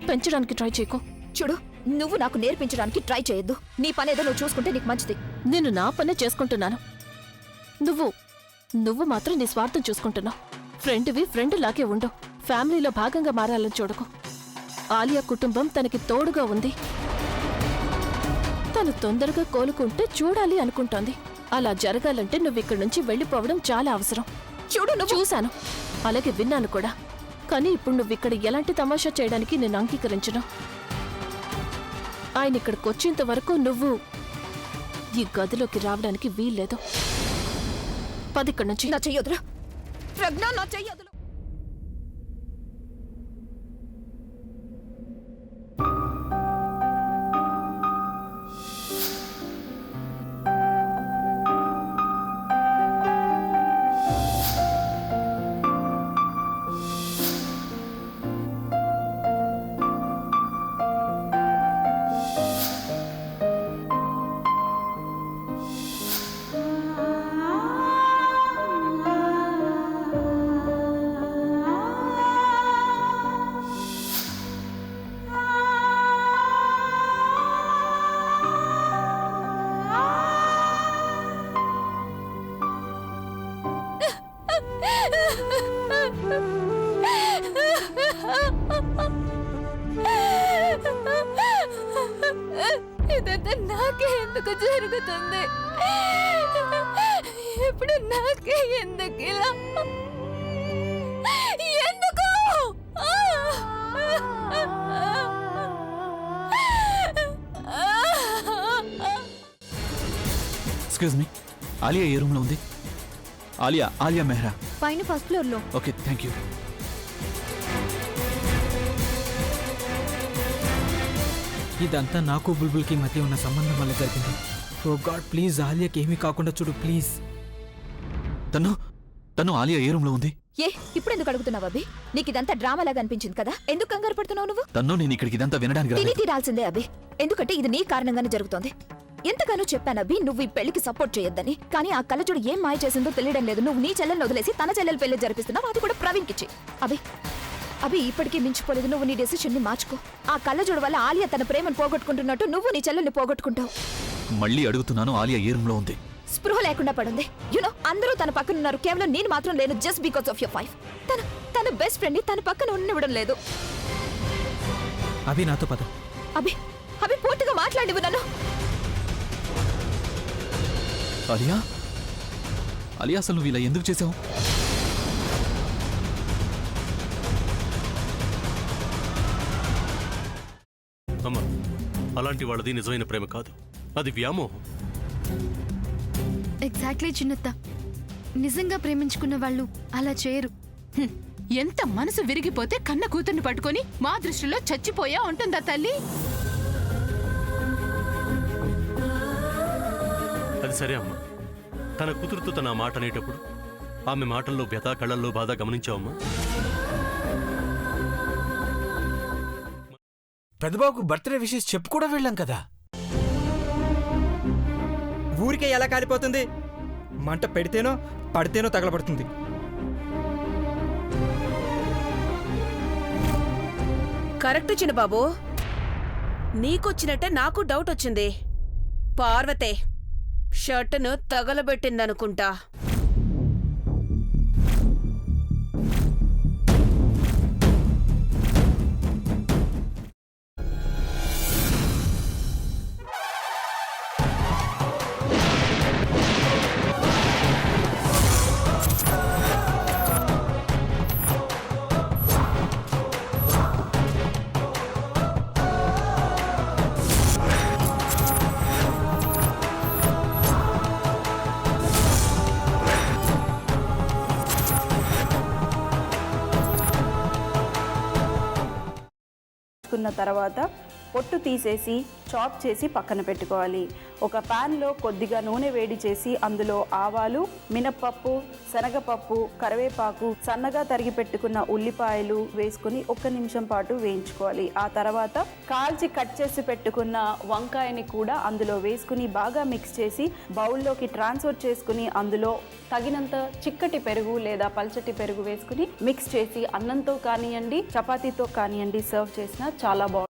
పెంచడానికి ట్రై చేయకు. చూడు, నువ్వు నాకు నేర్పించడానికి ట్రై చేయొద్దు. నీ పనేదో నువ్వు చూసుకుంటే నీకు మంచిది. నేను నా పనే చేసుకుంటున్నాను. నువ్వు మాత్రం నీ స్వార్థం చూసుకుంటున్నావు. ఫ్రెండ్ లాగే ఉండు. ఫ్యామిలీలో భాగంగా మారాలని చూడకు. ఆలియా కుటుంబం తనకి తోడుగా ఉంది. తను తొందరగా కోలుకుంటే చూడాలి అనుకుంటోంది. అలా జరగాలంటే నువ్విక్కడి నుంచి వెళ్ళిపోవడం చాలా అవసరం. చూడు, నువ్వు చూశాను, అలాగే విన్నాను కూడా. కానీ ఇప్పుడు నువ్విక్కడ ఎలాంటి తమాషా చేయడానికి నేను అంగీకరించను. ఆయన ఇక్కడికి వచ్చేంత వరకు నువ్వు ఈ గదిలోకి రావడానికి వీల్లేదు. పదిక్కడి నుంచి. నా చెయ్యొద్దురా ప్రజ్ఞ, నా చెయ్యొద్దురా. ఇదంతా నాకే ఎందుకు జరుగుతుంది? ఇప్పుడు నాకే ఎందుకు ఇలా? ఎందుకు? ఎక్స్క్యూజ్ మీ, ఆలియా ఏ రూమ్ లో ఉంది? ఆలియా మెహ్రా పైన ఫస్ట్ ఫ్లోర్ లో. Okay, thank you. ఇదంతా నాకు బుల్బుల్కి మధ్య ఉన్న సంబంధం వల్ల జరిగింది. ఓ గాడ్, ప్లీజ్ ఆలియాకి ఏమీ కాకుండా చూడు ప్లీజ్. తను ఆలియా ఏ రూమ్ లో ఉంది? ఇప్పుడు ఎందుకు అడుగుతున్నావు అభి? నీకు ఇదంతా డ్రామా లాగా అనిపించింది కదా? ఎందుకు కంగారు పడుతున్నావు నువ్వు? నేను ఇక్కడికి ఇదంతా వినడానికి తిని తీరాల్సిందే అభి, ఎందుకంటే ఇది నీ కారణంగానే జరుగుతోంది. ఎంతగానో చెప్పాను అభి, నువ్వు ఈ పెళ్లికి సపోర్ట్ చేయొద్దని. కానీ ఆ కళ్ళజోడు ఏం మాయ చేసిందో తెలియడం లేదు. నువ్వు నీ చెల్లెల్ని వదిలేసి తన చెల్లెలు పెళ్లి జరిపిస్తున్నావు, అది కూడా ప్రవీణ్కి ఇచ్చి. అభి ఇప్పటికీ మించిపోలేదు. నువ్వు నీ డెసిషన్ ని మార్చుకో. ఆ కళ్ళజోడు వల్ల ఆలియా తన ప్రేమను పోగొట్టుకుంటున్నట్టు నువ్వు నీ చెల్లెల్ని పోగొట్టుకుంటావు. మళ్ళీ అడుగుతున్నాను, ఆలియా ఏ రూమ్ లో ఉంది? స్పృహ లేకుండా పడుంది. యునో, అందరూ తన పక్కన ఉన్నారు, కేవలం నేను మాత్రం లేను. Just because of your wife. తన బెస్ట్ ఫ్రెండ్ ని తన పక్కన ఉండనివ్వడం లేదు. అభి నాతో పద. అభి పూర్తిగా మాట్లాడివు నన్ను. ఆలియా అసలు నువ్వు ఇలా ఎందుకు చేసావు? అమ్మా, అలాంటి వాళ్ళది నిజమైన ప్రేమ కాదు, అది వ్యామోహం. ఎగ్జాక్ట్లీ చిన్నత్త, నిజంగా ప్రేమించుకున్న వాళ్ళు అలా చేయరు. ఎంత మనసు విరిగిపోతే కన్న కూతుర్ని పట్టుకొని మా దృష్టిలో చచ్చిపోయా ఉంటుందా తల్లి? అది సరే అమ్మా, తన కూతురుతో తన మాట అనేటప్పుడు ఆమె మాటల్లో వ్యథ, కళ్ళల్లో బాధ గమనించావమ్మా? పెద్దబాబుకు బర్త్డే విషెస్ చెప్పు కూడా వెళ్ళాం కదా. ఊరికే ఎలా కాలిపోతుంది? మంట పెడితేనో పడితేనో తగలబడుతుంది. కరెక్ట్ చిన్నబాబు, నీకొచ్చినట్టే నాకు డౌట్ వచ్చింది. పార్వతే షర్టును తగలబెట్టిందనుకుంటా. తర్వాత పొట్టు తీసేసి చాప్ చేసి పక్కన పెట్టుకోవాలి. ఒక ప్యాన్లో కొద్దిగా నూనె వేడి చేసి అందులో ఆవాలు, మినప్పప్పు, శనగపప్పు, కరివేపాకు, సన్నగా తరిగి పెట్టుకున్న ఉల్లిపాయలు వేసుకుని 1 నిమిషం పాటు వేయించుకోవాలి. ఆ తర్వాత కాల్చి కట్ చేసి పెట్టుకున్న వంకాయని కూడా అందులో వేసుకుని బాగా మిక్స్ చేసి బౌల్లోకి ట్రాన్స్ఫర్ చేసుకుని అందులో తగినంత చిక్కటి పెరుగు లేదా పల్చటి పెరుగు వేసుకుని మిక్స్ చేసి అన్నంతో కానివ్వండి, చపాతీతో కానివ్వండి సర్వ్ చేసినా చాలా బాగుంటుంది.